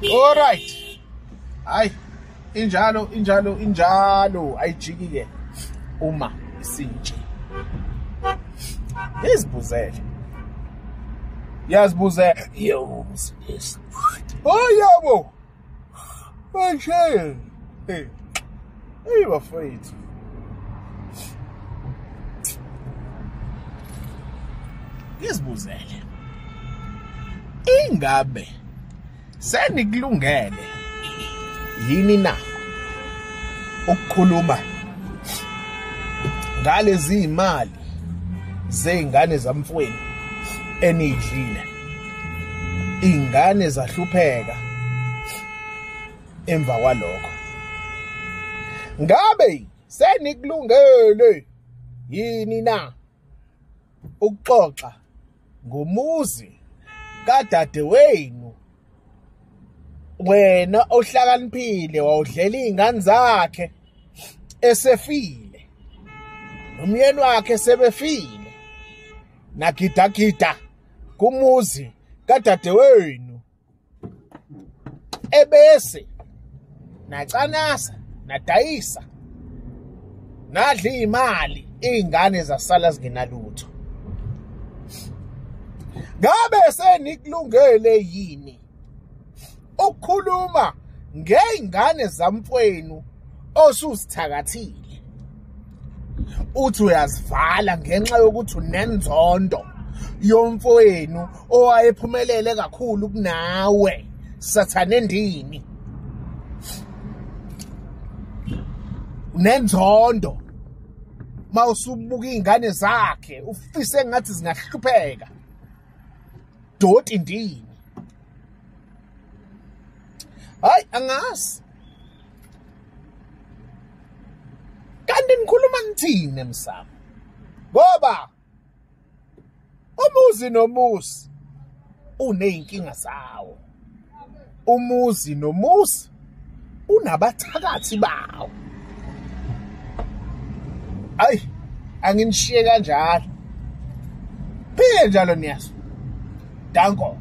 All right. Hayi injalo ayijiki-ke uma isintshe. Yazibuzele. Yo, yes. Oh yabo. Manje. Hey. Hey bafethu. Yazibuzele. Ingabe senikulungele yini na ukukhuluma ngalezi imali zeingane zamfweni enidlile, ingane zahlupheka emva kwalokho? Ngabe senikulungele yini na ukuxoxa ngomuzi kadade wenu, wena ohlakaniphile wawudlela izingane zakhe esefile, nomyeni wakhe sebefile, nagidagida kumuzi kadade wenu, ebese nacanasa nadayisa nadla imali, izingane zasala zingenalutho? Ngabe senikulungele yini ukukhuluma ngeingane zamfweni osusithakathile, uthi uyazivala ngenxa yokuthi unenzondo yomfowenu owayephumelele kakhulu kunawe, sathane endini? Unenzondo mawusubuka izingane zakhe ufise ngathi zingahlupheka doti ndini. Hayi angazi kanti nikhuluma ngithini emsamo, ngoba umuzi nomuzi uneyinkinga zawo, umuzi nomuzi unabathakathi bawo. Hayi anginishiye kanjalo, phike njalo Niyazi. Danko.